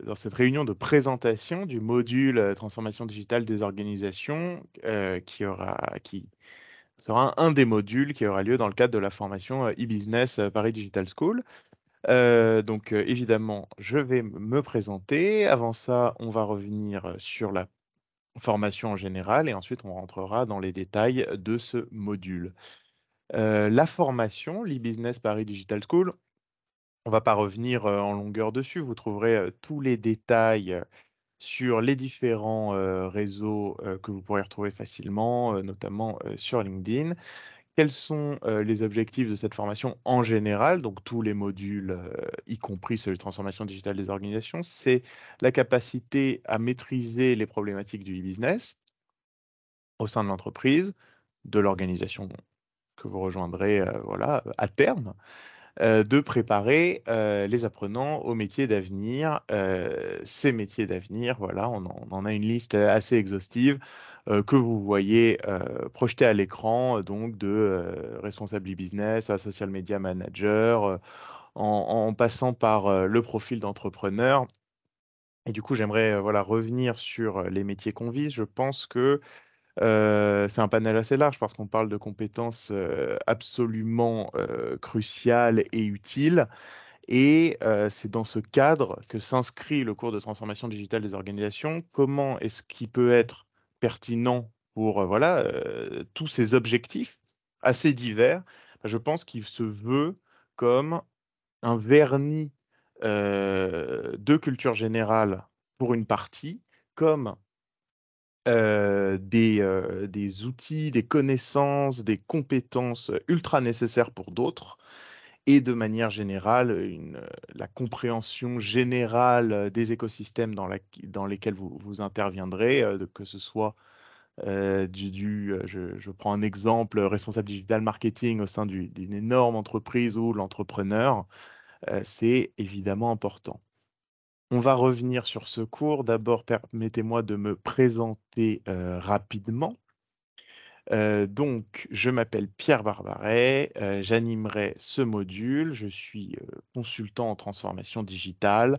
dans cette réunion de présentation du module, transformation digitale des organisations, qui sera un des modules qui aura lieu dans le cadre de la formation, e-business, Paris Digital School. Donc, évidemment, je vais me présenter. Avant ça, on va revenir, sur la formation en général et ensuite on rentrera dans les détails de ce module. La formation, l'e-business Paris Digital School, on va pas revenir, en longueur dessus. Vous trouverez, tous les détails, sur les différents, réseaux, que vous pourrez retrouver facilement, notamment, sur LinkedIn. Quels sont, les objectifs de cette formation en général? Donc tous les modules, y compris celui de transformation digitale des organisations, c'est la capacité à maîtriser les problématiques du e-business au sein de l'entreprise, de l'organisation que vous rejoindrez, voilà, à terme. De préparer, les apprenants aux métiers d'avenir. Ces métiers d'avenir, voilà, on en a une liste, assez exhaustive, que vous voyez, projetée à l'écran, donc de, responsable e-business à social media manager, en passant par, le profil d'entrepreneur. Et du coup, j'aimerais, voilà, revenir sur, les métiers qu'on vise. Je pense que c'est un panel assez large parce qu'on parle de compétences, absolument, cruciales et utiles et c'est dans ce cadre que s'inscrit le cours de transformation digitale des organisations. Comment est-ce qu'il peut être pertinent pour, voilà, tous ces objectifs assez divers? Je pense qu'il se veut comme un vernis, de culture générale pour une partie, comme des outils, des connaissances, des compétences, ultra nécessaires pour d'autres et de manière générale, la compréhension générale, des écosystèmes dans lesquels vous interviendrez, que ce soit, je prends un exemple, responsable digital marketing au sein d'une énorme entreprise ou l'entrepreneur, c'est évidemment important. On va revenir sur ce cours. D'abord, permettez-moi de me présenter, rapidement. Donc, je m'appelle Pierre Barbaret, j'animerai ce module. Je suis, consultant en transformation digitale.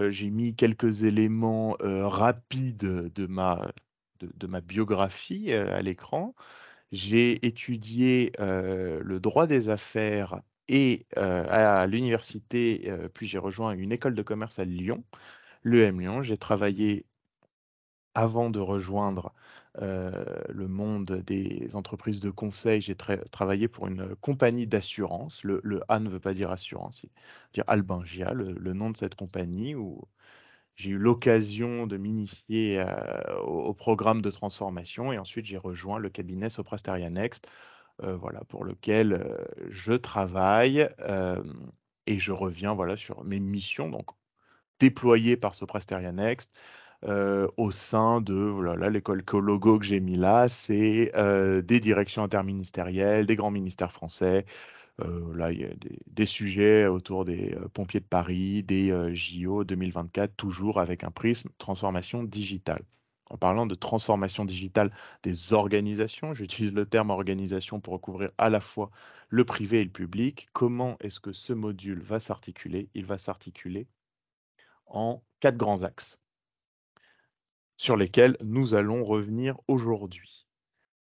J'ai mis quelques éléments, rapides de ma biographie, à l'écran. J'ai étudié, le droit des affaires à l'université, puis j'ai rejoint une école de commerce à Lyon, l'EM Lyon. J'ai travaillé avant de rejoindre, le monde des entreprises de conseil, j'ai travaillé pour une compagnie d'assurance. Le A ne veut pas dire assurance, il veut dire Albingia, le nom de cette compagnie où j'ai eu l'occasion de m'initier, au programme de transformation et ensuite j'ai rejoint le cabinet Sopra Steria Next, voilà, pour lequel, je travaille, et je reviens, voilà, sur mes missions donc déployées par Sopra Steria Next, au sein de voilà, l'école logo que j'ai mis là, c'est, des directions interministérielles, des grands ministères français. Là, il y a des sujets autour des, pompiers de Paris, des, JO 2024, toujours avec un prisme transformation digitale. En parlant de transformation digitale des organisations, j'utilise le terme organisation pour recouvrir à la fois le privé et le public. Comment est-ce que ce module va s'articuler? Il va s'articuler en 4 grands axes sur lesquels nous allons revenir aujourd'hui.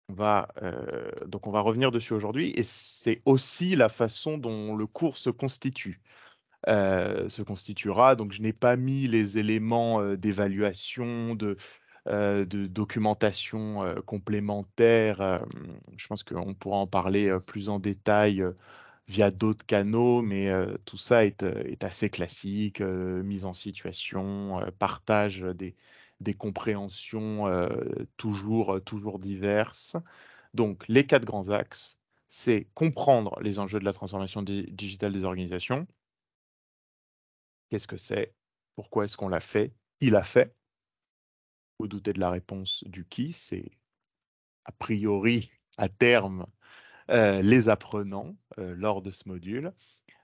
Donc on va revenir dessus aujourd'hui et c'est aussi la façon dont le cours se constitue. Se constituera, donc je n'ai pas mis les éléments, d'évaluation, de documentation, complémentaire, je pense qu'on pourra en parler, plus en détail, via d'autres canaux, mais tout ça est assez classique, mise en situation, partage, des compréhensions, toujours diverses. Donc les 4 grands axes, c'est comprendre les enjeux de la transformation digitale des organisations. Qu'est-ce que c'est? Pourquoi est-ce qu'on l'a fait? Qui l'a fait? Vous doutez de la réponse du qui, c'est a priori, à terme, les apprenants, lors de ce module.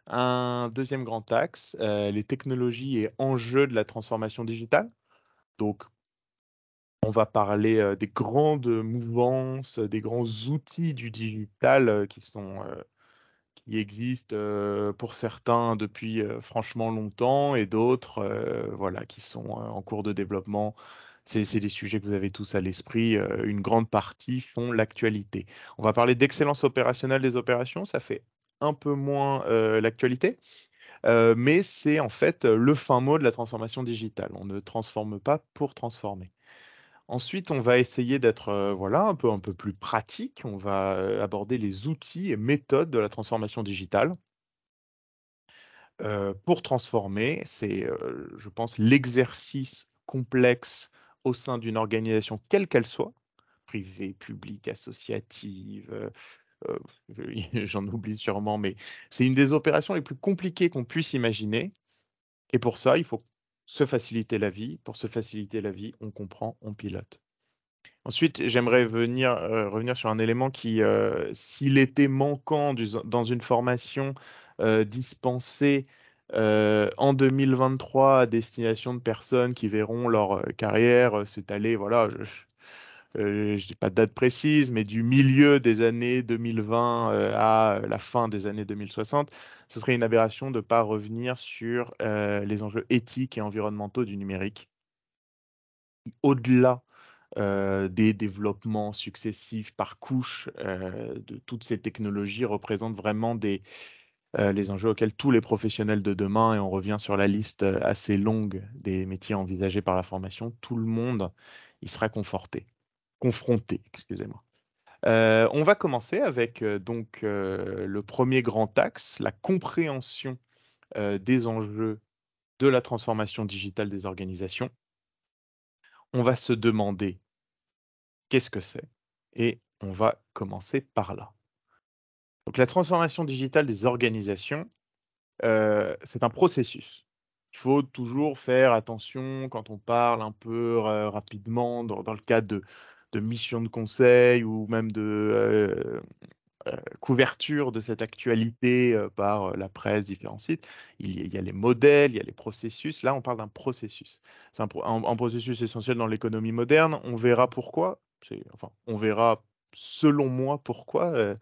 Un deuxième grand axe, les technologies et enjeux de la transformation digitale. Donc, on va parler, des grandes mouvances, des grands outils du digital, Il existe, pour certains depuis, franchement longtemps et d'autres, voilà, qui sont, en cours de développement. C'est des sujets que vous avez tous à l'esprit, une grande partie font l'actualité. On va parler d'excellence opérationnelle des opérations, ça fait un peu moins, l'actualité, mais c'est en fait, le fin mot de la transformation digitale. On ne transforme pas pour transformer. Ensuite, on va essayer d'être, voilà, un peu plus pratique. On va, aborder les outils et méthodes de la transformation digitale. Pour transformer, c'est, je pense, l'exercice complexe au sein d'une organisation, quelle qu'elle soit, privée, publique, associative, heu, j'en oublie sûrement, mais c'est une des opérations les plus compliquées qu'on puisse imaginer et pour ça, il faut se faciliter la vie. Pour se faciliter la vie, on comprend, on pilote. Ensuite, j'aimerais revenir sur un élément qui, s'il était manquant dans une formation, dispensée, en 2023 à destination de personnes qui verront leur, carrière, s'étaler, voilà, je dis pas de date précise, mais du milieu des années 2020, à la fin des années 2060, ce serait une aberration de ne pas revenir sur, les enjeux éthiques et environnementaux du numérique. Au-delà des développements successifs par couche, de toutes ces technologies représentent vraiment les enjeux auxquels tous les professionnels de demain, et on revient sur la liste, assez longue des métiers envisagés par la formation, tout le monde y sera confronté, excusez-moi. On va commencer avec, donc, le premier grand axe, la compréhension, des enjeux de la transformation digitale des organisations. On va se demander qu'est-ce que c'est? Et on va commencer par là. Donc la transformation digitale des organisations, c'est un processus. Il faut toujours faire attention quand on parle un peu rapidement dans le cadre de missions de conseil ou même de couverture de cette actualité par la presse, différents sites. Il y a les modèles, il y a les processus. Là, on parle d'un processus. C'est un processus essentiel dans l'économie moderne. On verra pourquoi. Enfin, on verra selon moi pourquoi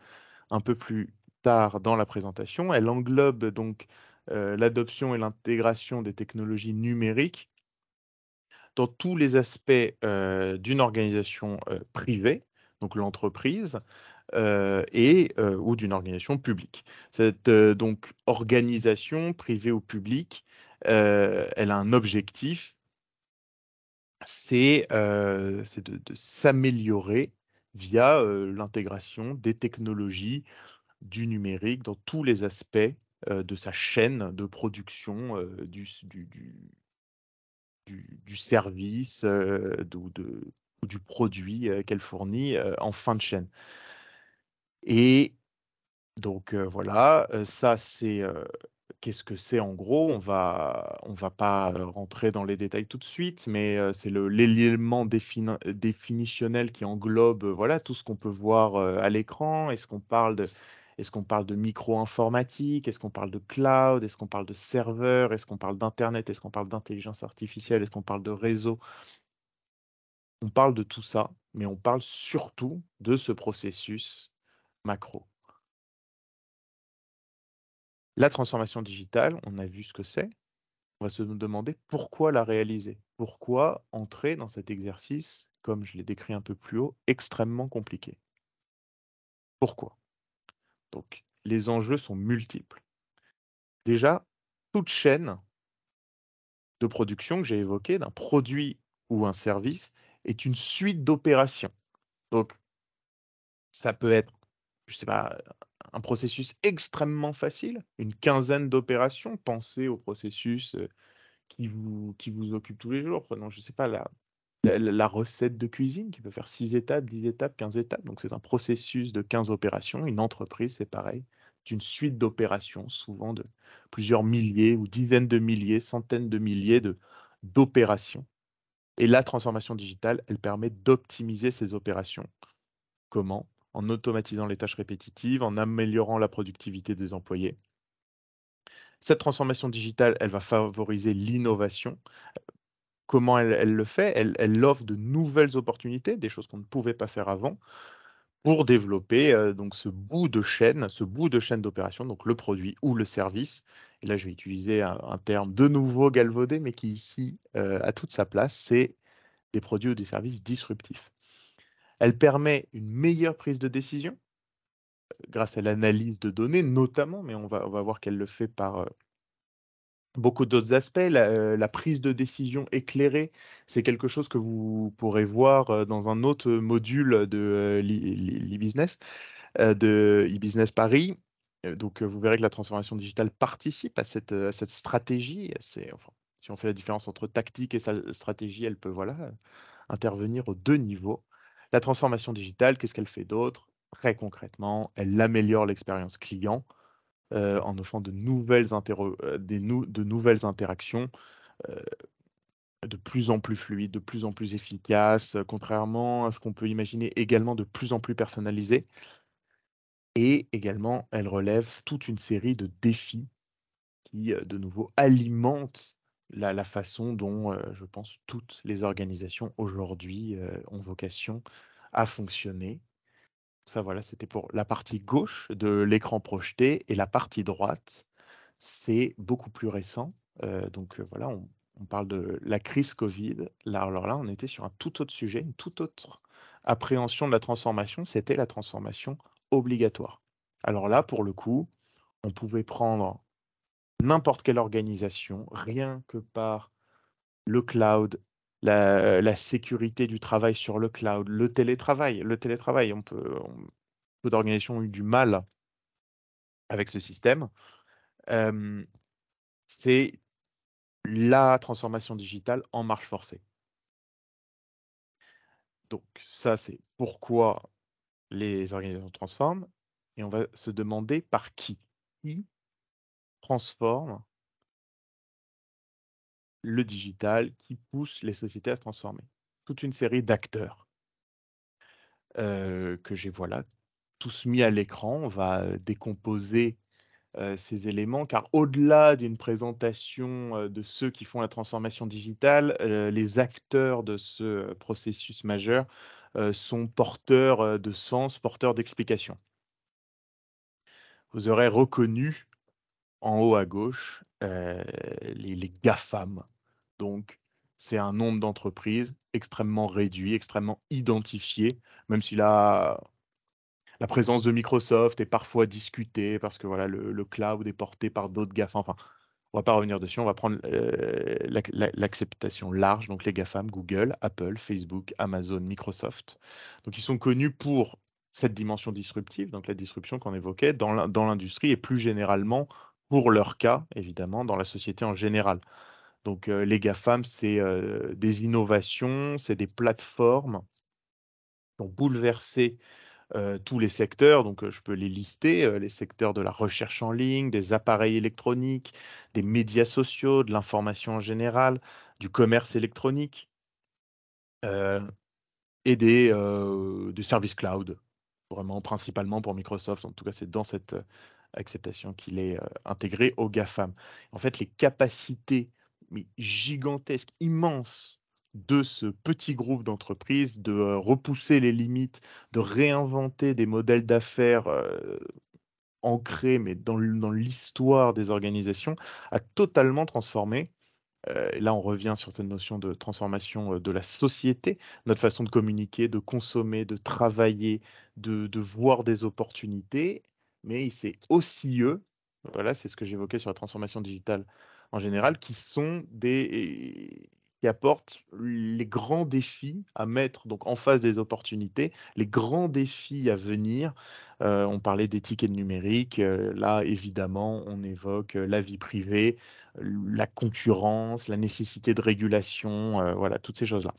un peu plus tard dans la présentation. Elle englobe donc l'adoption et l'intégration des technologies numériques dans tous les aspects d'une organisation privée, donc l'entreprise, ou d'une organisation publique. Cette donc organisation, privée ou publique, elle a un objectif, c'est de s'améliorer via l'intégration des technologies du numérique dans tous les aspects de sa chaîne de production, du service ou du produit qu'elle fournit en fin de chaîne. Et donc voilà, ça c'est qu'est-ce que c'est en gros? On va pas rentrer dans les détails tout de suite, mais c'est l'élément définitionnel qui englobe voilà tout ce qu'on peut voir à l'écran. Est-ce qu'on parle de micro-informatique? Est-ce qu'on parle de cloud? Est-ce qu'on parle de serveur? Est-ce qu'on parle d'internet? Est-ce qu'on parle d'intelligence artificielle? Est-ce qu'on parle de réseau? On parle de tout ça, mais on parle surtout de ce processus macro. La transformation digitale, on a vu ce que c'est. On va se demander pourquoi la réaliser? Pourquoi entrer dans cet exercice, comme je l'ai décrit un peu plus haut, extrêmement compliqué? Pourquoi? Donc, les enjeux sont multiples. Déjà, toute chaîne de production que j'ai évoquée, d'un produit ou un service, est une suite d'opérations. Donc, ça peut être, je sais pas, un processus extrêmement facile, une quinzaine d'opérations. Pensez au processus qui vous occupe tous les jours. Prenons, je sais pas, la recette de cuisine qui peut faire 6 étapes, 10 étapes, 15 étapes. Donc, c'est un processus de 15 opérations. Une entreprise, c'est pareil. C'est une suite d'opérations, souvent de plusieurs milliers ou dizaines de milliers, centaines de milliers d'opérations. Et la transformation digitale, elle permet d'optimiser ces opérations. Comment? En automatisant les tâches répétitives, en améliorant la productivité des employés. Cette transformation digitale, elle va favoriser l'innovation. Comment elle le fait? Elle offre de nouvelles opportunités, des choses qu'on ne pouvait pas faire avant, pour développer donc ce bout de chaîne d'opération, donc le produit ou le service. Et là, je vais utiliser un terme de nouveau galvaudé, mais qui ici a toute sa place, c'est des produits ou des services disruptifs. Elle permet une meilleure prise de décision grâce à l'analyse de données notamment, mais on va voir qu'elle le fait par beaucoup d'autres aspects. La prise de décision éclairée, c'est quelque chose que vous pourrez voir dans un autre module de l'e-business, de e-business Paris. Donc, vous verrez que la transformation digitale participe à cette stratégie. Enfin, si on fait la différence entre tactique et stratégie, elle peut voilà, intervenir aux deux niveaux. La transformation digitale, qu'est-ce qu'elle fait d'autre? Très concrètement, elle améliore l'expérience client en offrant de nouvelles interactions euh, de plus en plus fluides, de plus en plus efficaces, contrairement à ce qu'on peut imaginer également de plus en plus personnalisées. Et également, elle relève toute une série de défis qui, de nouveau, alimentent la façon dont, je pense, toutes les organisations aujourd'hui ont vocation à fonctionner. Ça, voilà, c'était pour la partie gauche de l'écran projeté et la partie droite, c'est beaucoup plus récent. Donc voilà, on parle de la crise Covid. Là, alors là, on était sur un tout autre sujet, une toute autre appréhension de la transformation, c'était la transformation obligatoire. Alors là, pour le coup, on pouvait prendre n'importe quelle organisation, rien que par le cloud, la sécurité du travail sur le cloud, le télétravail. Le télétravail, peu d'organisations ont eu du mal avec ce système. Euh, c'est la transformation digitale en marche forcée. Donc ça, c'est pourquoi les organisations transforment. Et on va se demander par qui. Qui transforme le digital, qui pousse les sociétés à se transformer. Toute une série d'acteurs que j'ai voilà, tous mis à l'écran. On va décomposer ces éléments, car au-delà d'une présentation de ceux qui font la transformation digitale, les acteurs de ce processus majeur sont porteurs de sens, porteurs d'explications. Vous aurez reconnu en haut à gauche les GAFAM. Donc, c'est un nombre d'entreprises extrêmement réduit, extrêmement identifié, même si la présence de Microsoft est parfois discutée parce que voilà, le cloud est porté par d'autres GAFAM. Enfin, on va pas revenir dessus, on va prendre l'acceptation large, donc les GAFAM, Google, Apple, Facebook, Amazon, Microsoft. Donc ils sont connus pour cette dimension disruptive, donc la disruption qu'on évoquait dans l'industrie et plus généralement pour leur cas, évidemment, dans la société en général. Donc les GAFAM, c'est des innovations, c'est des plateformes qui ont bouleversé tous les secteurs, donc je peux les lister, les secteurs de la recherche en ligne, des appareils électroniques, des médias sociaux, de l'information en général, du commerce électronique euh, et des services cloud, vraiment principalement pour Microsoft. En tout cas, c'est dans cette acceptation qu'il est intégré au GAFAM. En fait, les capacités mais gigantesques, immenses de ce petit groupe d'entreprises, de repousser les limites, de réinventer des modèles d'affaires ancrés, mais dans l'histoire des organisations, a totalement transformé. Et là, on revient sur cette notion de transformation de la société, notre façon de communiquer, de consommer, de travailler, de voir des opportunités. Mais c'est aussi eux, voilà, c'est ce que j'évoquais sur la transformation digitale en général, qui apportent les grands défis à mettre donc en face des opportunités, les grands défis à venir. On parlait d'éthique et de numérique. Là, évidemment, on évoque la vie privée, la concurrence, la nécessité de régulation, voilà, toutes ces choses-là.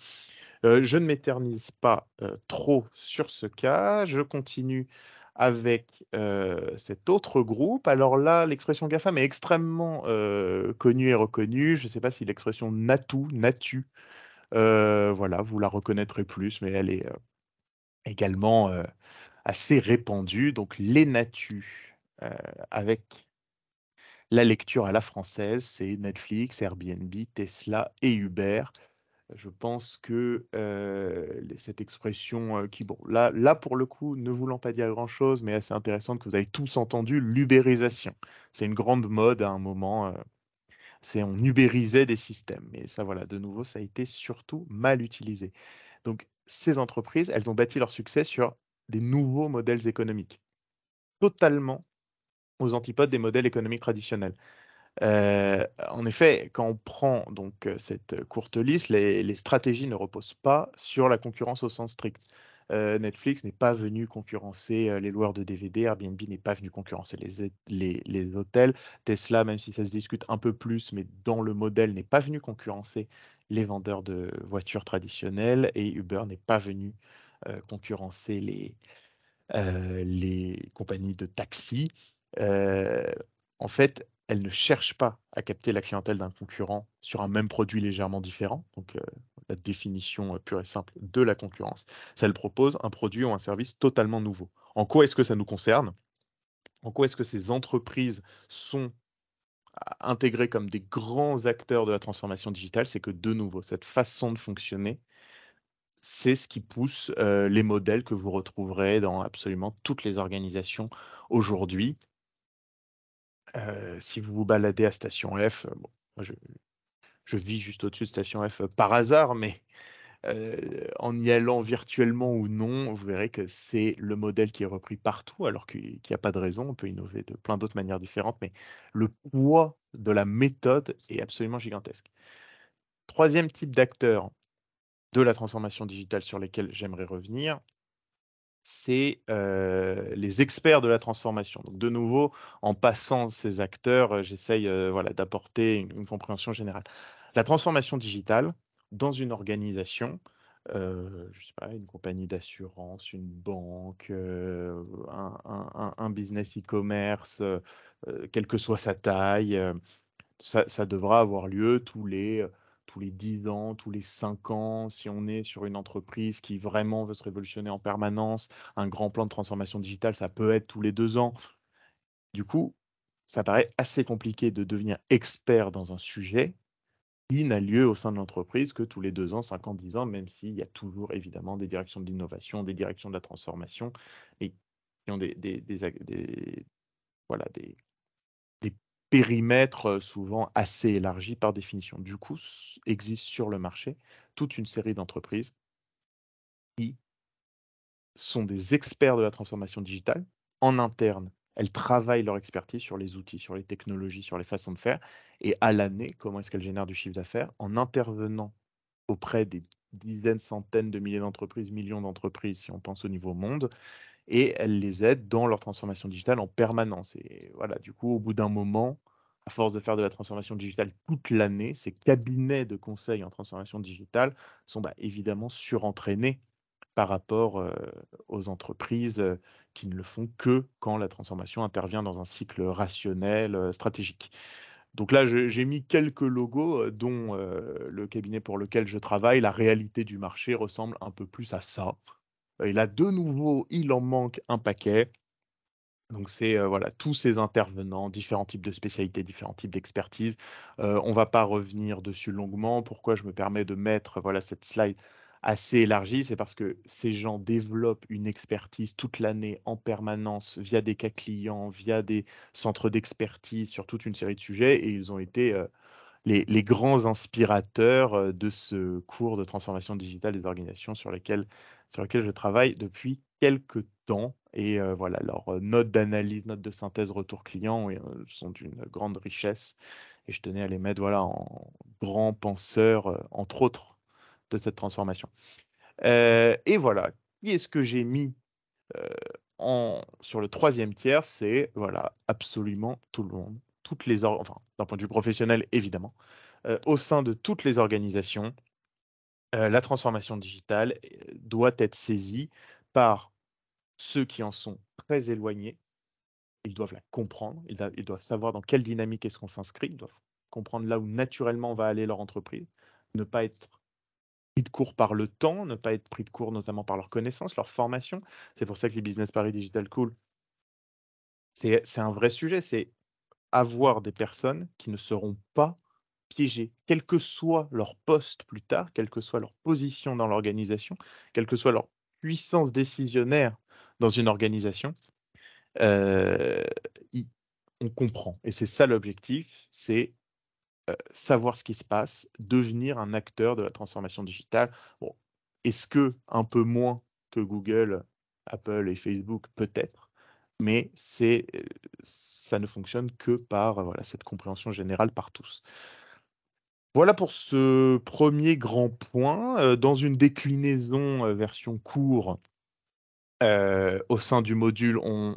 Je ne m'éternise pas trop sur ce cas. Je continue avec cet autre groupe. Alors là, l'expression GAFAM est extrêmement connue et reconnue. Je ne sais pas si l'expression Natu, voilà, vous la reconnaîtrez plus, mais elle est également assez répandue. Donc les Natu, avec la lecture à la française, c'est Netflix, Airbnb, Tesla et Uber. Je pense que, cette expression, qui bon, là pour le coup, ne voulant pas dire grand-chose, mais assez intéressante que vous avez tous entendu, l'ubérisation. C'est une grande mode à un moment, c'est on ubérisait des systèmes et ça voilà, de nouveau, ça a été surtout mal utilisé. Donc ces entreprises, elles ont bâti leur succès sur des nouveaux modèles économiques, totalement aux antipodes des modèles économiques traditionnels. En effet, quand on prend donc, cette courte liste, les stratégies ne reposent pas sur la concurrence au sens strict. Netflix n'est pas venu concurrencer, les loueurs de DVD, Airbnb n'est pas venu concurrencer les hôtels, Tesla, même si ça se discute un peu plus, mais dans le modèle, n'est pas venu concurrencer les vendeurs de voitures traditionnels et Uber n'est pas venu, concurrencer les compagnies de taxi, heu, en fait, elles ne cherchent pas à capter la clientèle d'un concurrent sur un même produit légèrement différent, donc la définition, pure et simple de la concurrence. Ça elles proposent un produit ou un service totalement nouveau. En quoi est-ce que ça nous concerne? En quoi est-ce que ces entreprises sont intégrées comme des grands acteurs de la transformation digitale? C'est que de nouveau, cette façon de fonctionner, c'est ce qui pousse, les modèles que vous retrouverez dans absolument toutes les organisations aujourd'hui. Si vous vous baladez à Station F, bon, moi je vis juste au-dessus de Station F, par hasard, mais en y allant virtuellement ou non, vous verrez que c'est le modèle qui est repris partout alors qu'il y a pas de raison. On peut innover de plein d'autres manières différentes, mais le poids de la méthode est absolument gigantesque. Troisième type d'acteur de la transformation digitale sur lesquels j'aimerais revenir, c'est, les experts de la transformation. Donc de nouveau, en passant ces acteurs, j'essaye, voilà, d'apporter une compréhension générale. La transformation digitale dans une organisation, je sais pas, une compagnie d'assurance, une banque, un business e-commerce, quelle que soit sa taille, ça devra avoir lieu tous les 10 ans, tous les 5 ans. Si on est sur une entreprise qui vraiment veut se révolutionner en permanence, un grand plan de transformation digitale, ça peut être tous les 2 ans. Du coup, ça paraît assez compliqué de devenir expert dans un sujet qui n'a lieu au sein de l'entreprise que tous les 2 ans, 5 ans, 10 ans, même s'il y a toujours évidemment des directions de l'innovation, des directions de la transformation et qui ont voilà, des périmètres, souvent assez élargis par définition. Du coup, existe sur le marché toute une série d'entreprises qui sont des experts de la transformation digitale. En interne, elles travaillent leur expertise sur les outils, sur les technologies, sur les façons de faire et à l'année, comment est-ce qu'elles génèrent du chiffre d'affaires? En intervenant auprès des dizaines, centaines de milliers d'entreprises, millions d'entreprises, si on pense au niveau monde, et elle les aide dans leur transformation digitale en permanence et voilà, du coup, au bout d'un moment, à force de faire de la transformation digitale toute l'année, ces cabinets de conseil en transformation digitale sont, bah, évidemment surentraînés par rapport, aux entreprises, qui ne le font que quand la transformation intervient dans un cycle rationnel, stratégique. Donc là, je j'ai mis quelques logos, dont, le cabinet pour lequel je travaille. La réalité du marché ressemble un peu plus à ça. Et là, de nouveau, il en manque un paquet. Donc c'est, voilà, tous ces intervenants, différents types de spécialités, différents types d'expertise. On va pas revenir dessus longuement. Pourquoi je me permets de mettre, voilà, cette slide assez élargie? C'est parce que ces gens développent une expertise toute l'année en permanence via des cas clients, via des centres d'expertise sur toute une série de sujets et ils ont été, les grands inspirateurs, de ce cours de transformation digitale des organisations sur lequel je travaille depuis quelque temps et voilà, leurs, notes d'analyse, notes de synthèse, retour client et sont d'une grande richesse et je tenais à les mettre, voilà, en grands penseurs, entre autres, de cette transformation. Et voilà, qui est-ce que j'ai mis, heu, en sur le troisième tiers? C'est, voilà, absolument tout le monde, toutes les enfin, d'un point de vue professionnel, évidemment, au sein de toutes les organisations, la transformation digitale, doit être saisie par ceux qui en sont très éloignés. Ils doivent la comprendre, ils doivent savoir dans quelle dynamique est-ce qu'on s'inscrit, ils doivent comprendre là où naturellement va aller leur entreprise, ne pas être pris de court par le temps, ne pas être pris de court notamment par leurs connaissances, leur formation. C'est pour ça que les Business Paris Digital School, c'est un vrai sujet, c'est avoir des personnes qui ne seront pas piégés, quel que soit leur poste plus tard, quelle que soit leur position dans l'organisation, quelle que soit leur puissance décisionnaire dans une organisation, heu, i on comprend et c'est ça l'objectif, c'est savoir ce qui se passe, devenir un acteur de la transformation digitale. Bon, est-ce que un peu moins que Google, Apple et Facebook? Peut-être, mais ça ne fonctionne que par, voilà, cette compréhension générale par tous. Voilà pour ce premier grand point, dans une déclinaison, version court. Au sein du module, on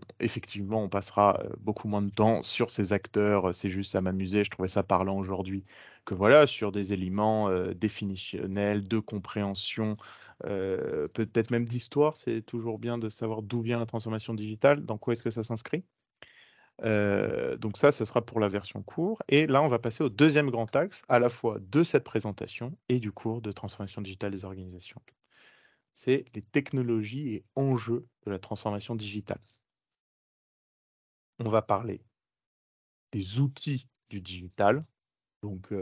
passera, beaucoup moins de temps sur ces acteurs, c'est juste à m'amuser. Je trouvais ça parlant aujourd'hui que voilà, sur des éléments, définitionnels, de compréhension, peut-être même d'histoire. C'est toujours bien de savoir d'où vient la transformation digitale, dans quoi est-ce que ça s'inscrit. Donc ça, ce sera pour la version court et là, on va passer au deuxième grand axe, à la fois de cette présentation et du cours de transformation digitale des organisations. C'est les technologies et enjeux de la transformation digitale. On va parler des outils du digital, donc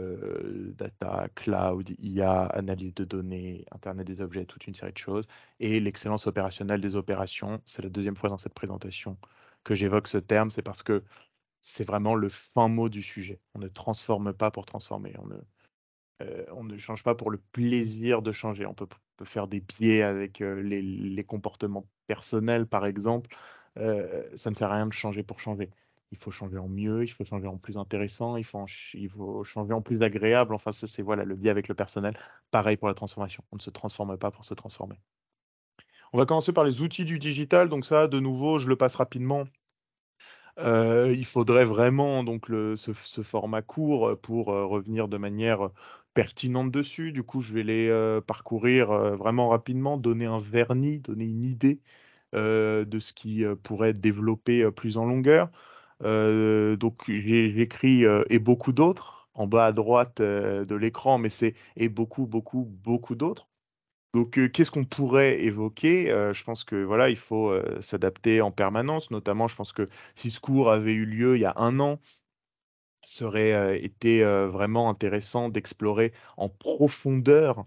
data, cloud, IA, analyse de données, internet des objets, toute une série de choses et l'excellence opérationnelle des opérations. C'est la deuxième fois dans cette présentation que j'évoque ce terme, c'est parce que c'est vraiment le fin mot du sujet. On ne transforme pas pour transformer, on ne change pas pour le plaisir de changer. On peut faire des biais avec, les comportements personnels, par exemple. Ça ne sert à rien de changer pour changer. Il faut changer en mieux, il faut changer en plus intéressant, il faut changer en plus agréable. Enfin, ça, c'est voilà, le biais avec le personnel. Pareil pour la transformation. On ne se transforme pas pour se transformer. On va commencer par les outils du digital. Donc ça, de nouveau, je le passe rapidement. Il faudrait vraiment donc ce format court, pour, revenir de manière, pertinente dessus. Du coup, je vais les, parcourir, vraiment rapidement, donner un vernis, donner une idée, de ce qui, pourrait être développé, plus en longueur. Donc j'écris, «et beaucoup d'autres» en bas à droite, de l'écran, mais c'est «et beaucoup, beaucoup, beaucoup d'autres». Donc, qu'est-ce qu'on pourrait évoquer? Je pense que voilà, il faut, s'adapter en permanence. Notamment, je pense que si ce cours avait eu lieu il y a un an, ça aurait, été, vraiment intéressant d'explorer en profondeur,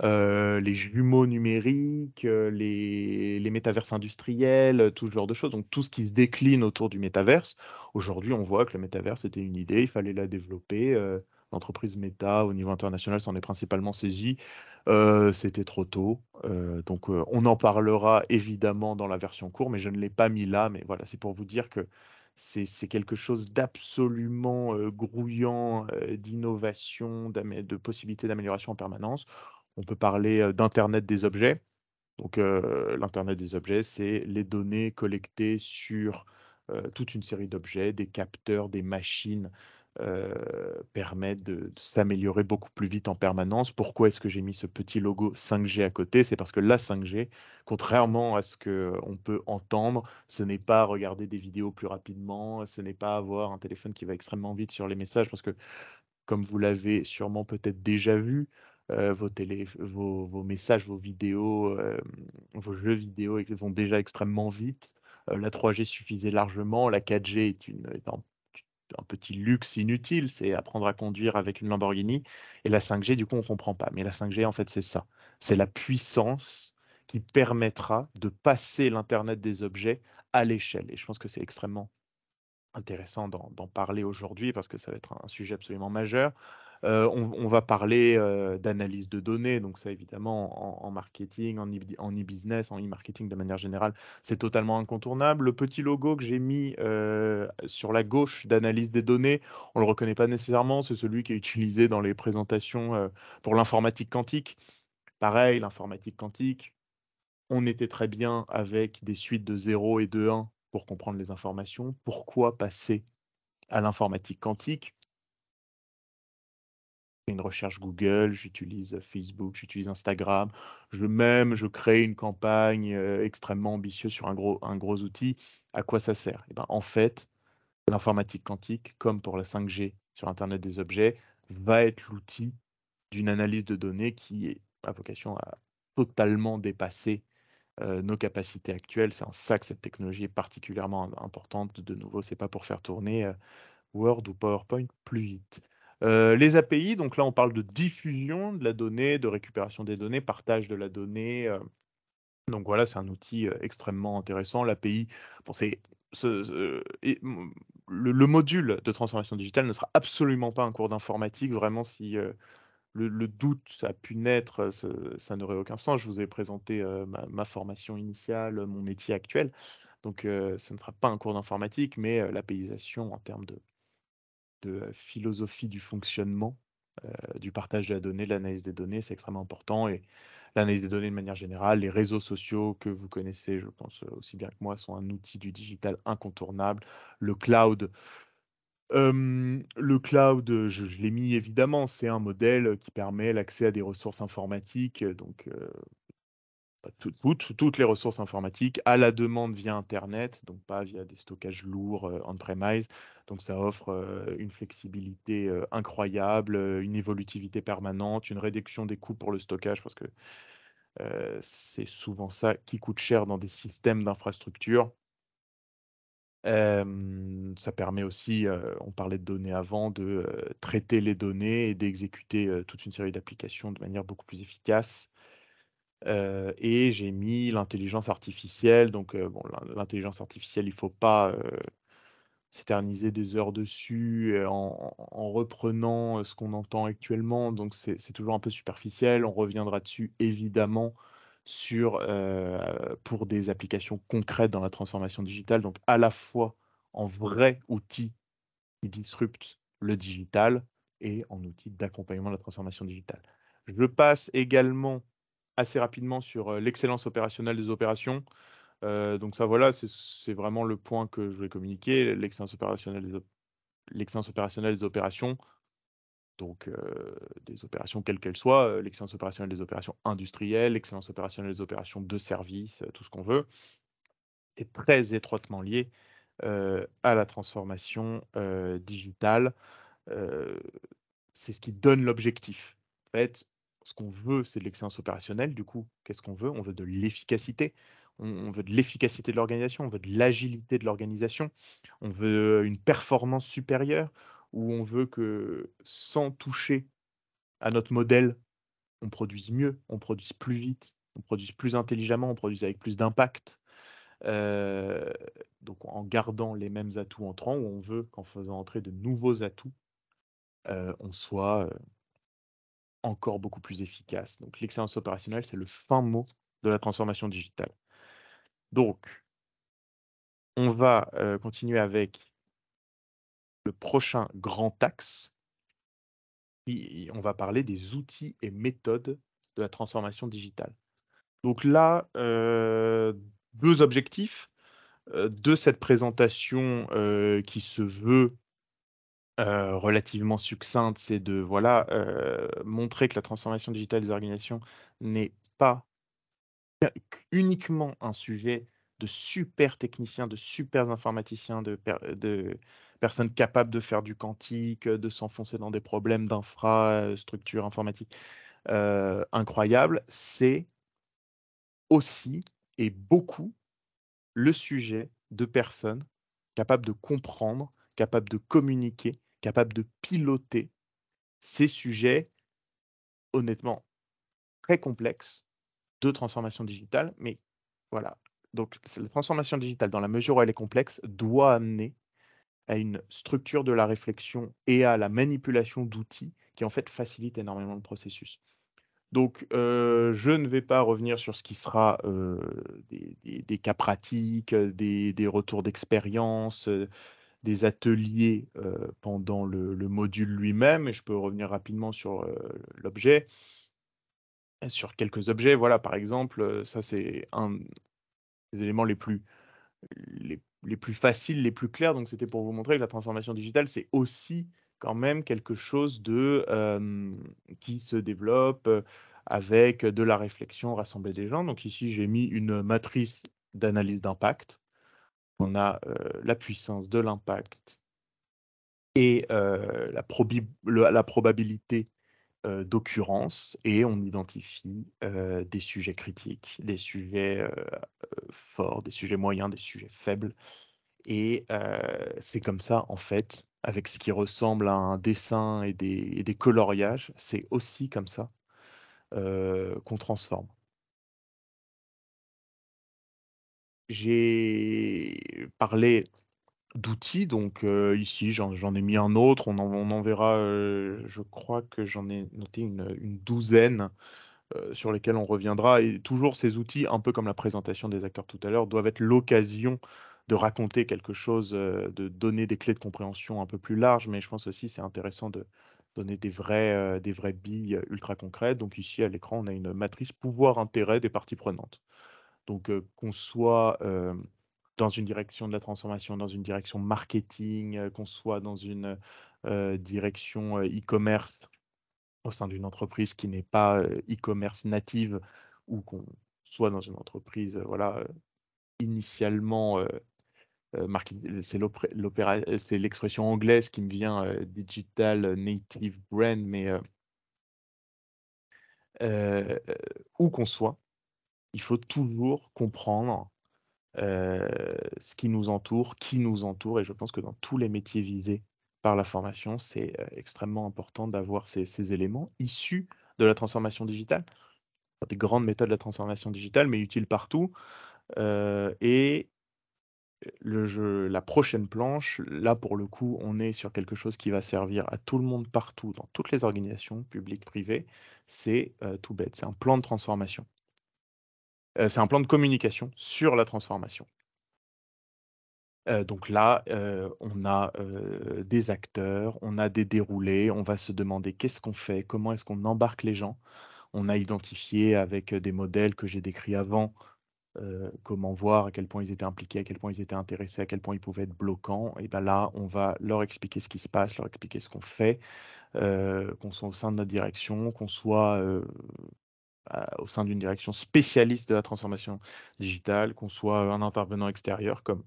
les jumeaux numériques, les métaverses industriels, tout ce genre de choses, donc tout ce qui se décline autour du métaverse. Aujourd'hui, on voit que le métaverse était une idée, il fallait la développer, l'entreprise Meta, au niveau international, s'en est principalement saisie. C'était trop tôt, donc on en parlera évidemment dans la version court, mais je ne l'ai pas mis là, mais voilà, c'est pour vous dire que c'est quelque chose d'absolument, grouillant, d'innovation, de possibilités d'amélioration en permanence. On peut parler, d'internet des objets. Donc, l'internet des objets, c'est les données collectées sur, toute une série d'objets, des capteurs, des machines, permettent de s'améliorer beaucoup plus vite en permanence. Pourquoi est-ce que j'ai mis ce petit logo 5G à côté? C'est parce que la 5G, contrairement à ce qu'on peut entendre, ce n'est pas regarder des vidéos plus rapidement, ce n'est pas avoir un téléphone qui va extrêmement vite sur les messages parce que comme vous l'avez sûrement peut-être déjà vu, vos messages, vos vidéos, vos jeux vidéo vont déjà extrêmement vite. La 3G suffisait largement. La 4G est un petit luxe inutile, c'est apprendre à conduire avec une Lamborghini et la 5G, du coup, on comprend pas. Mais la 5G, en fait, c'est ça. C'est la puissance qui permettra de passer l'internet des objets à l'échelle et je pense que c'est extrêmement intéressant d'en parler aujourd'hui parce que ça va être un sujet absolument majeur. On va parler, d'analyse de données, donc ça évidemment en marketing, en e-business, en e-marketing de manière générale, c'est totalement incontournable. Le petit logo que j'ai mis, sur la gauche d'analyse des données, on ne le reconnaît pas nécessairement, c'est celui qui est utilisé dans les présentations, pour l'informatique quantique. Pareil, l'informatique quantique, on était très bien avec des suites de 0 et de 1 pour comprendre les informations. Pourquoi passer à l'informatique quantique? Une recherche Google, j'utilise Facebook, j'utilise Instagram. Je crée une campagne, extrêmement ambitieuse sur un gros outil. À quoi ça sert? Et ben, en fait, l'informatique quantique, comme pour la 5G sur internet des objets, va être l'outil d'une analyse de données qui a vocation à totalement dépasser nos capacités actuelles. C'est en ça que cette technologie est particulièrement importante. De nouveau, c'est pas pour faire tourner, Word ou PowerPoint plus vite. Les API, donc là, on parle de diffusion de la donnée, de récupération des données, partage de la donnée, donc voilà, c'est un outil, extrêmement intéressant. L'API, bon, c'est ce et le module de transformation digitale ne sera absolument pas un cours d'informatique. Vraiment, si, le doute a pu naître, ça n'aurait aucun sens. Je vous ai présenté, ma formation initiale, mon métier actuel. Donc, ce ne sera pas un cours d'informatique, mais, l'APIsation en termes de philosophie du fonctionnement, du partage de la donnée, de l'analyse des données, c'est extrêmement important et l'analyse des données de manière générale, les réseaux sociaux que vous connaissez, je pense, aussi bien que moi, sont un outil du digital incontournable. Le cloud, je l'ai mis évidemment, c'est un modèle, qui permet l'accès à des ressources informatiques, donc toutes les ressources informatiques à la demande via internet, donc pas via des stockages lourds, on-premise. Donc ça offre, une flexibilité, incroyable, une évolutivité permanente, une réduction des coûts pour le stockage parce que, c'est souvent ça qui coûte cher dans des systèmes d'infrastructure. Ça permet aussi, on parlait de données avant, de, traiter les données et d'exécuter, toute une série d'applications de manière beaucoup plus efficace. Et j'ai mis l'intelligence artificielle, donc bon, l'intelligence artificielle, il faut pas, s'éterniser des heures dessus, en reprenant, ce qu'on entend actuellement, donc c'est toujours un peu superficiel. On reviendra dessus évidemment sur, pour des applications concrètes dans la transformation digitale, donc à la fois en vrai outil qui disrupte le digital et en outil d'accompagnement de la transformation digitale. Je passe également assez rapidement sur, l'excellence opérationnelle des opérations. Donc ça, voilà, c'est vraiment le point que je vais communiquer, l'excellence opérationnelle des opérations, donc des opérations quelles qu'elles soient, l'excellence opérationnelle des opérations industrielles, l'excellence opérationnelle des opérations de service, tout ce qu'on veut, est très étroitement lié, à la transformation, digitale. Heu, c'est ce qui donne l'objectif. En fait, ce qu'on veut, c'est de l'excellence opérationnelle. Du coup, qu'est-ce qu'on veut? On veut de l'efficacité. On veut de l'efficacité de l'organisation, on veut de l'agilité de l'organisation, on veut une performance supérieure, où on veut que, sans toucher à notre modèle, on produise mieux, on produise plus vite, on produise plus intelligemment, on produise avec plus d'impact. Heu, donc en gardant les mêmes atouts entrants, où on veut qu'en faisant entrer de nouveaux atouts, on soit, encore beaucoup plus efficace. Donc l'excellence opérationnelle, c'est le fin mot de la transformation digitale. Donc, on va, continuer avec le prochain grand axe. On va parler des outils et méthodes de la transformation digitale. Donc là, 2 objectifs, de cette présentation, qui se veut, relativement succincte. C'est de, voilà, montrer que la transformation digitale des organisations n'est pas uniquement un sujet de super techniciens, de super informaticiens, de personnes capables de faire du quantique, de s'enfoncer dans des problèmes d'infrastructure informatique, incroyables. C'est aussi et beaucoup le sujet de personnes capables de comprendre, capables de communiquer, capables de piloter ces sujets, honnêtement très complexes de transformation digitale, mais voilà. Donc c'est la transformation digitale, dans la mesure où elle est complexe, doit amener à une structure de la réflexion et à la manipulation d'outils qui, en fait, facilitent énormément le processus. Donc, je ne vais pas revenir sur ce qui sera, des cas pratiques, des retours d'expérience, des ateliers, pendant le module lui-même, et je peux revenir rapidement sur, l'objet, sur quelques objets. Voilà, par exemple, ça c'est un des éléments les plus faciles, les plus clairs. Donc c'était pour vous montrer que la transformation digitale, c'est aussi quand même quelque chose de, qui se développe, avec de la réflexion, rassembler des gens. Donc ici, j'ai mis une matrice d'analyse d'impact. On a, la puissance de l'impact et la probabilité, d'occurrence, et on identifie, des sujets critiques, des sujets, forts, des sujets moyens, des sujets faibles. et c'est comme ça, en fait, avec ce qui ressemble à un dessin et des coloriages, c'est aussi comme ça, qu'on transforme. J'ai parlé d'outils, donc ici, j'en ai mis un autre, on en verra, je crois que j'en ai noté une douzaine, sur lesquels on reviendra et toujours ces outils, un peu comme la présentation des acteurs tout à l'heure, doivent être l'occasion de raconter quelque chose, de donner des clés de compréhension un peu plus larges, mais je pense aussi c'est intéressant de donner des vraies billes ultra concrètes. Donc ici, à l'écran, on a une matrice pouvoir-intérêt des parties prenantes. Donc, qu'on soit, dans une direction de la transformation, dans une direction marketing, qu'on soit dans une, direction, e-commerce au sein d'une entreprise qui n'est pas, e-commerce native ou qu'on soit dans une entreprise, voilà, initialement, c'est l'expression anglaise qui me vient, digital native brand, mais, heu, où qu'on soit, il faut toujours comprendre ce qui nous entoure et je pense que dans tous les métiers visés par la formation, c'est, extrêmement important d'avoir ces éléments issus de la transformation digitale, des grandes méthodes de la transformation digitale, mais utiles partout, et la prochaine planche, là, pour le coup, on est sur quelque chose qui va servir à tout le monde partout, dans toutes les organisations publiques, privées. C'est, tout bête, c'est un plan de transformation. C'est un plan de communication sur la transformation. Donc là, on a, des acteurs, on a des déroulés, on va se demander: «Qu'est-ce qu'on fait? Comment est-ce qu'on embarque les gens?» On a identifié avec, des modèles que j'ai décrits avant, comment voir à quel point ils étaient impliqués, à quel point ils étaient intéressés, à quel point ils pouvaient être bloquants et ben là, on va leur expliquer ce qui se passe, leur expliquer ce qu'on fait, qu'on soit au sein de notre direction, qu'on soit, au sein d'une direction spécialiste de la transformation digitale, qu'on soit, un intervenant extérieur comme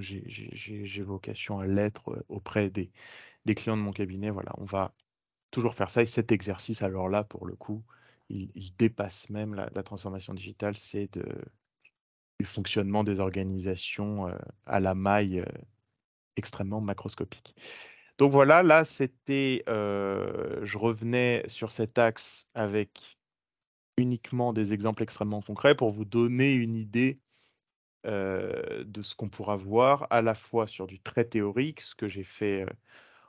j'ai vocation à l'être, auprès des clients de mon cabinet, voilà, on va toujours faire ça et cet exercice, alors là, pour le coup, il dépasse même la transformation digitale, c'est du fonctionnement des organisations, à la maille, extrêmement macroscopique. Donc voilà, là, c'était, je revenais sur cet axe avec uniquement des exemples extrêmement concrets pour vous donner une idée de ce qu'on pourra voir à la fois sur du très théorique, ce que j'ai fait,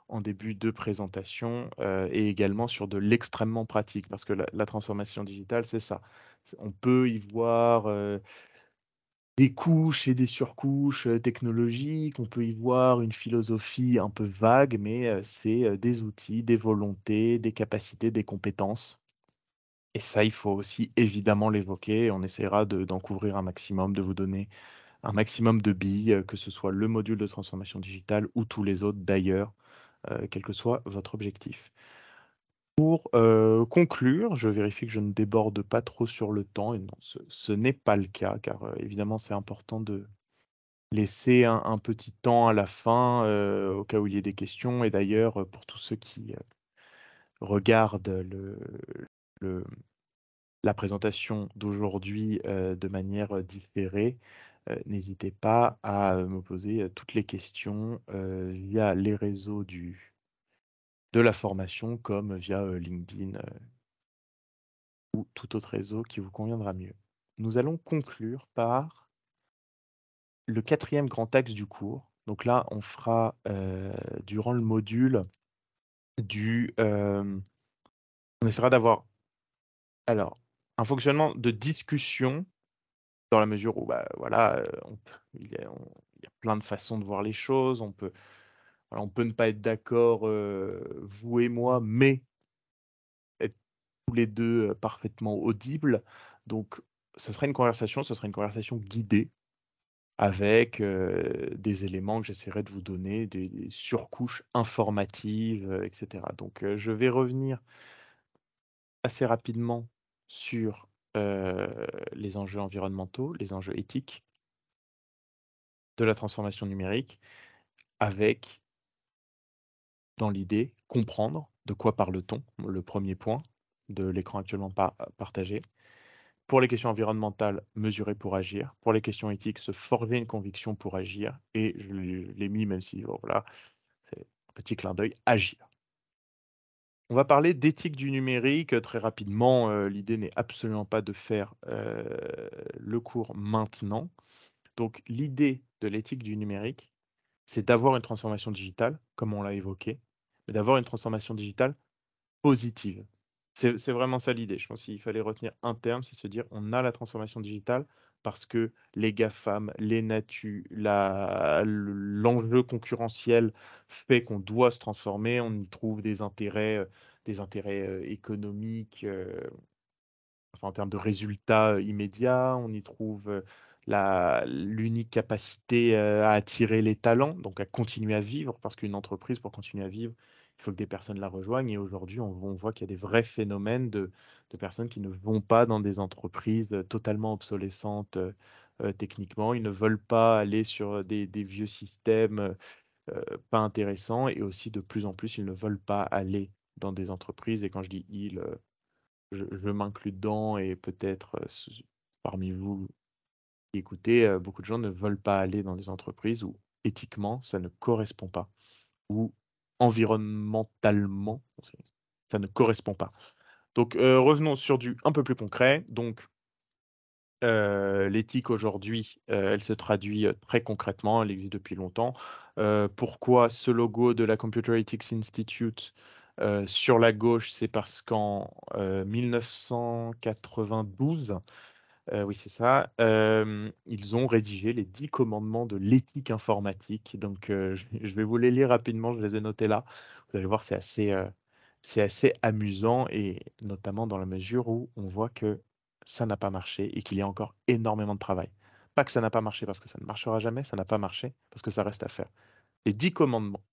en début de présentation, et également sur de l'extrêmement pratique. Parce que la transformation digitale, c'est ça. On peut y voir, des couches et des surcouches, technologiques, on peut y voir une philosophie un peu vague, mais, c'est, des outils, des volontés, des capacités, des compétences et ça, il faut aussi évidemment l'évoquer. On essaiera d'en couvrir un maximum, de vous donner un maximum de billes, que ce soit le module de transformation digitale ou tous les autres d'ailleurs, quel que soit votre objectif. Pour, conclure, je vérifie que je ne déborde pas trop sur le temps et non, ce n'est pas le cas car, évidemment, c'est important de laisser un petit temps à la fin, au cas où il y ait des questions et d'ailleurs, pour tous ceux qui, regardent le la présentation d'aujourd'hui, de manière, différée, n'hésitez pas à, me poser, toutes les questions, via les réseaux de la formation comme via, LinkedIn, ou tout autre réseau qui vous conviendra mieux. Nous allons conclure par le quatrième grand axe du cours. Donc là, on fera, durant le module on essaiera d'avoir alors un fonctionnement de discussion dans la mesure où, bah, voilà, il y a plein de façons de voir les choses. On peut ne pas être d'accord, vous et moi, mais être tous les 2 parfaitement audibles. Donc ce sera une conversation guidée avec, des éléments que j'essaierai de vous donner, des surcouches informatives, et cetera. Donc, je vais revenir assez rapidement sur, les enjeux environnementaux, les enjeux éthiques de la transformation numérique avec, dans l'idée, comprendre de quoi parle-t-on? Le premier point de l'écran actuellement partagé. Pour les questions environnementales, mesurer pour agir. Pour les questions éthiques, se forger une conviction pour agir. Et je l'ai mis, même si, bon, voilà, c'est un petit clin d'œil, agir. On va parler d'éthique du numérique très rapidement. L'idée n'est absolument pas de faire le cours maintenant. Donc, l'idée de l'éthique du numérique, c'est d'avoir une transformation digitale, comme on l'a évoqué, mais d'avoir une transformation digitale positive. C'est vraiment ça l'idée. Je pense qu'il fallait retenir un terme, c'est se dire on a la transformation digitale parce que les GAFAM, les Natu, l'enjeu concurrentiel fait qu'on doit se transformer. On y trouve des intérêts économiques, enfin, en termes de résultats immédiats. On y trouve l'unique capacité à attirer les talents, donc à continuer à vivre, parce qu'une entreprise, pour continuer à vivre, il faut que des personnes la rejoignent. Et aujourd'hui, on voit qu'il y a des vrais phénomènes de personnes qui ne vont pas dans des entreprises totalement obsolescentes techniquement. Ils ne veulent pas aller sur des vieux systèmes pas intéressants. Et aussi, de plus en plus, ils ne veulent pas aller dans des entreprises. Et quand je dis ils, je m'inclus dedans et peut-être parmi vous qui écoutez, beaucoup de gens ne veulent pas aller dans des entreprises où éthiquement ça ne correspond pas ou environnementalement ça ne correspond pas. Donc revenons sur du un peu plus concret. Donc l'éthique aujourd'hui, elle se traduit très concrètement, elle existe depuis longtemps. Pourquoi ce logo de la Computer Ethics Institute sur la gauche? C'est parce qu'en 1992, oui, c'est ça, ils ont rédigé les 10 commandements de l'éthique informatique. Donc, je vais vous les lire rapidement, je les ai notés là. Vous allez voir, c'est assez amusant et notamment dans la mesure où on voit que ça n'a pas marché et qu'il y a encore énormément de travail. Pas que ça n'a pas marché parce que ça ne marchera jamais, ça n'a pas marché parce que ça reste à faire. Les 10 commandements.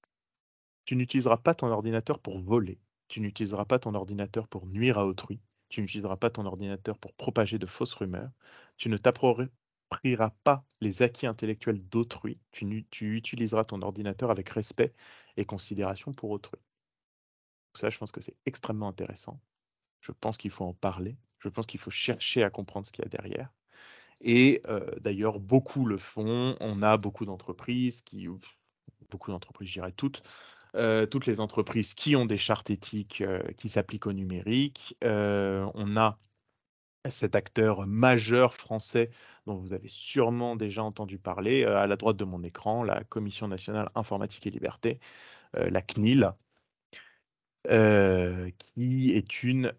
Tu n'utiliseras pas ton ordinateur pour voler. Tu n'utiliseras pas ton ordinateur pour nuire à autrui. Tu n'utiliseras pas ton ordinateur pour propager de fausses rumeurs. Tu ne t'approprieras pas les acquis intellectuels d'autrui. Tu utiliseras ton ordinateur avec respect et considération pour autrui. Ça, je pense que c'est extrêmement intéressant. Je pense qu'il faut en parler. Je pense qu'il faut chercher à comprendre ce qu'il y a derrière. Et d'ailleurs, beaucoup le font. On a beaucoup d'entreprises, je dirais toutes les entreprises qui ont des chartes éthiques qui s'appliquent au numérique. On a cet acteur majeur français dont vous avez sûrement déjà entendu parler, à la droite de mon écran, la Commission nationale informatique et liberté, la CNIL, qui est une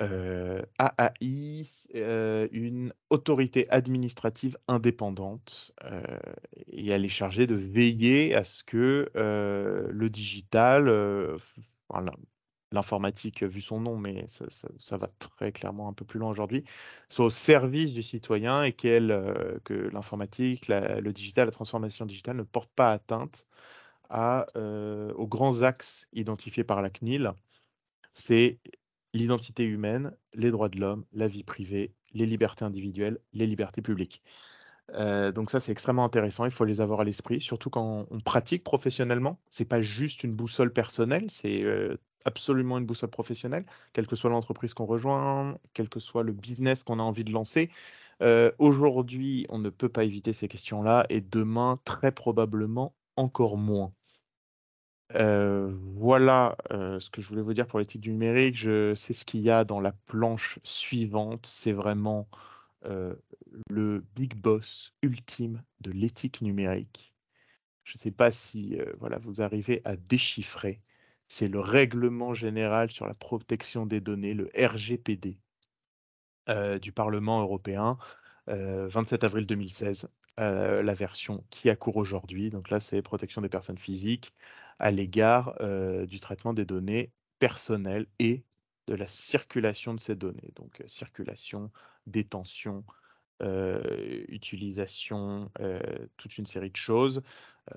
AAI, une autorité administrative indépendante, et elle est chargée de veiller à ce que le digital, enfin, l'informatique, vu son nom, mais ça va très clairement un peu plus loin aujourd'hui, soit au service du citoyen et que l'informatique, le digital, la transformation digitale ne porte pas atteinte aux grands axes identifiés par la CNIL. C'est l'identité humaine, les droits de l'homme, la vie privée, les libertés individuelles, les libertés publiques. Donc ça, c'est extrêmement intéressant. Il faut les avoir à l'esprit, surtout quand on pratique professionnellement. C'est pas juste une boussole personnelle, c'est absolument une boussole professionnelle, quelle que soit l'entreprise qu'on rejoint, quel que soit le business qu'on a envie de lancer. Aujourd'hui, on ne peut pas éviter ces questions-là et demain, très probablement, encore moins. Voilà, ce que je voulais vous dire pour l'éthique du numérique. Je sais ce qu'il y a dans la planche suivante. C'est vraiment, le big boss ultime de l'éthique numérique. Je ne sais pas si, voilà, vous arrivez à déchiffrer. C'est le Règlement général sur la protection des données, le RGPD, du Parlement européen, 27 avril 2016, la version qui a cours aujourd'hui. Donc là, c'est protection des personnes physiques à l'égard du traitement des données personnelles et de la circulation de ces données. Donc circulation, détention, utilisation, toute une série de choses.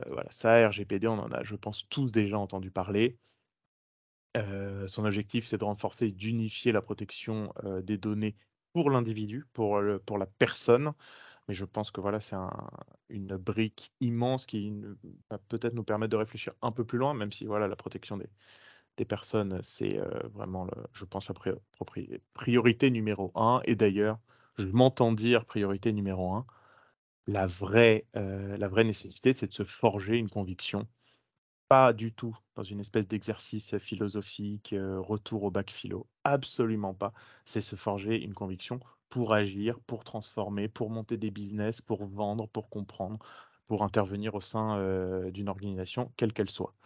Voilà, ça, RGPD, on en a, je pense, tous déjà entendu parler. Son objectif, c'est de renforcer et d'unifier la protection des données pour l'individu, pour la personne. Mais je pense que voilà, c'est une brique immense qui va peut-être nous permettre de réfléchir un peu plus loin, même si voilà, la protection des personnes, c'est vraiment, je pense, la priorité numéro un. Et d'ailleurs, je m'entends dire priorité numéro un. La vraie nécessité, c'est de se forger une conviction. Pas du tout dans une espèce d'exercice philosophique, retour au bac philo. Absolument pas. C'est se forger une conviction pour agir, pour transformer, pour monter des business, pour vendre, pour comprendre, pour intervenir au sein, d'une organisation, quelle qu'elle soit.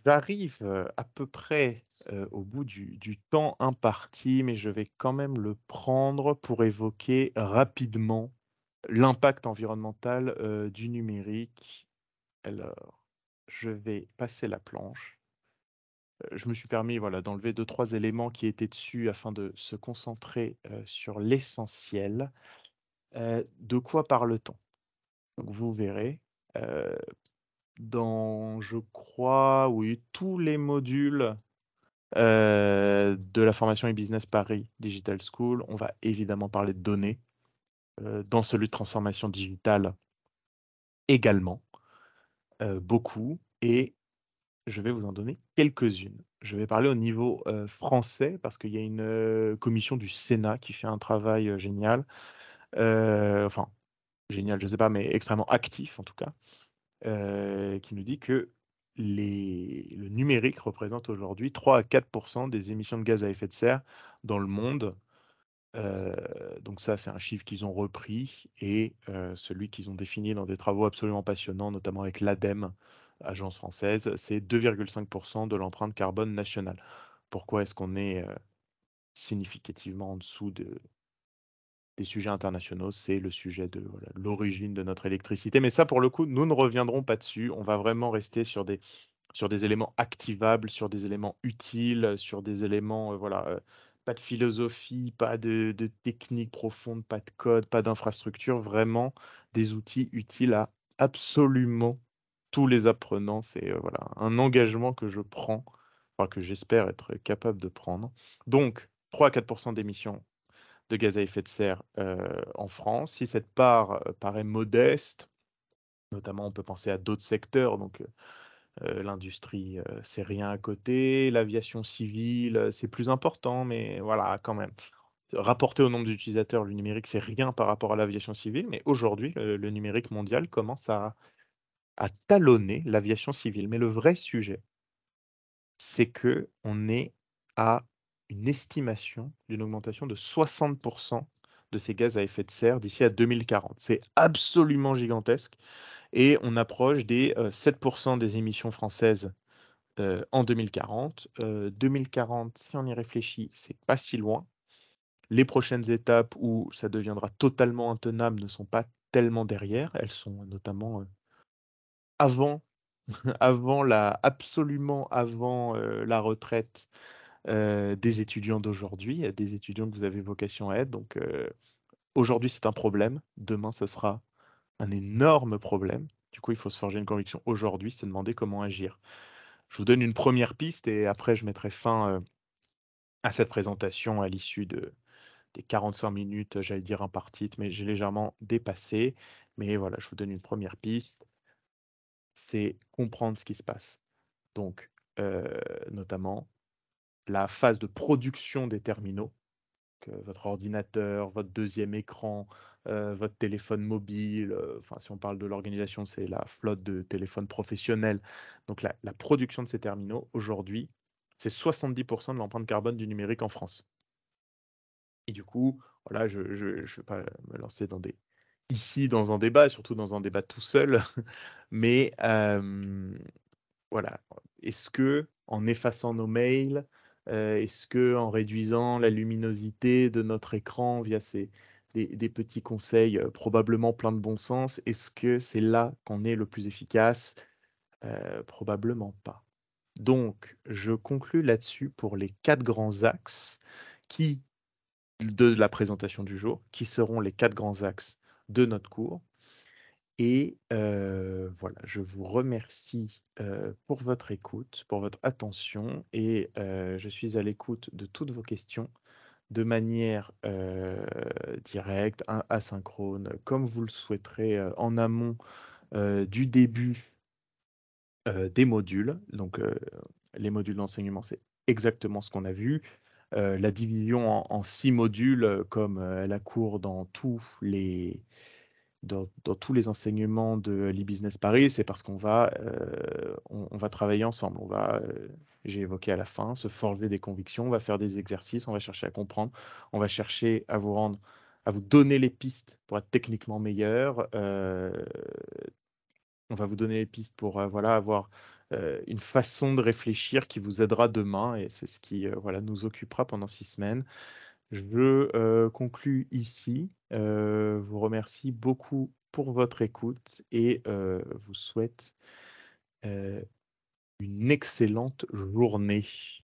J'arrive, à peu près, au bout du temps imparti, mais je vais quand même le prendre pour évoquer rapidement l'impact environnemental, du numérique. Alors, je vais passer la planche. Je me suis permis, voilà, d'enlever deux trois éléments qui étaient dessus afin de se concentrer, sur l'essentiel. De quoi parle-t-on? Donc vous verrez, heu, dans, je crois, oui, tous les modules, de la formation e-business Paris Digital School, on va évidemment parler de données, dans celui de transformation digitale également, beaucoup, et je vais vous en donner quelques-unes. Je vais parler au niveau, français parce qu'il y a une, commission du Sénat qui fait un travail, génial, enfin génial, je ne sais pas, mais extrêmement actif en tout cas, qui nous dit que le numérique représente aujourd'hui 3 à 4 des émissions de gaz à effet de serre dans le monde. Heu, donc ça, c'est un chiffre qu'ils ont repris, et celui qu'ils ont défini dans des travaux absolument passionnants, notamment avec l'ADEME, agence française, c'est 2,5 de l'empreinte carbone nationale. Pourquoi est-ce qu'on est, significativement en dessous des sujets internationaux? C'est le sujet de, voilà, l'origine de notre électricité. Mais ça, pour le coup, nous ne reviendrons pas dessus. On va vraiment rester sur des éléments activables, sur des éléments utiles, sur des éléments, voilà, pas de philosophie, pas de technique profonde, pas de code, pas d'infrastructure, vraiment des outils utiles à absolument tous les apprenants. C'est, voilà, un engagement que je prends, enfin que j'espère être capable de prendre. Donc 3 à 4 d'émissions de gaz à effet de serre, en France. Si cette part, paraît modeste, notamment on peut penser à d'autres secteurs, donc l'industrie, c'est rien à côté. L'aviation civile, c'est plus important, mais voilà, quand même. Rapporté au nombre d'utilisateurs, le numérique, c'est rien par rapport à l'aviation civile, mais aujourd'hui, le numérique mondial commence à talonner l'aviation civile. Mais le vrai sujet, c'est que on est à une estimation d'une augmentation de 60 de ces gaz à effet de serre d'ici à 2040. C'est absolument gigantesque, et on approche des, 7 des émissions françaises, en 2040. 2040, si on y réfléchit, c'est pas si loin. Les prochaines étapes où ça deviendra totalement intenable ne sont pas tellement derrière. Elles sont notamment, avant absolument avant, la retraite, des étudiants d'aujourd'hui, des étudiants que vous avez vocation à être. Donc, aujourd'hui, c'est un problème. Demain, ce sera un énorme problème. Du coup, il faut se forger une conviction aujourd'hui, se demander comment agir. Je vous donne une première piste et après je mettrai fin, à cette présentation à l'issue des 45 minutes, j'allais dire impartites, mais j'ai légèrement dépassé. Mais voilà, je vous donne une première piste, c'est comprendre ce qui se passe. Donc, notamment la phase de production des terminaux, que votre ordinateur, votre deuxième écran, votre téléphone mobile, enfin, si on parle de l'organisation, c'est la flotte de téléphones professionnels. Donc la production de ces terminaux, aujourd'hui, c'est 70 de l'empreinte carbone du numérique en France. Et du coup, voilà, je vais pas me lancer dans un débat, surtout dans un débat tout seul, mais voilà. Est-ce que en effaçant nos mails, est-ce que en réduisant la luminosité de notre écran via des petits conseils, probablement pleins de bon sens, est-ce que c'est là qu'on est le plus efficace? Probablement pas. Donc je conclus là-dessus pour les 4 grands axes qui de la présentation du jour, qui seront les 4 grands axes de notre cours. Et voilà, je vous remercie, pour votre écoute, pour votre attention, et je suis à l'écoute de toutes vos questions de manière, directe, asynchrone, comme vous le souhaiterez, en amont, du début, des modules. Donc les modules d'enseignement, c'est exactement ce qu'on a vu. La division en 6 modules, comme, elle a cours dans tous les enseignements de l'e-Business Paris, c'est parce on va travailler ensemble. J'ai évoqué à la fin, se forger des convictions, on va faire des exercices, on va chercher à comprendre, on va chercher à vous donner les pistes pour être techniquement meilleur, on va vous donner les pistes pour, voilà, avoir, une façon de réfléchir qui vous aidera demain et c'est ce qui, voilà, nous occupera pendant 6 semaines. Je, conclus ici, vous remercie beaucoup pour votre écoute et vous souhaite, heu, une excellente journée.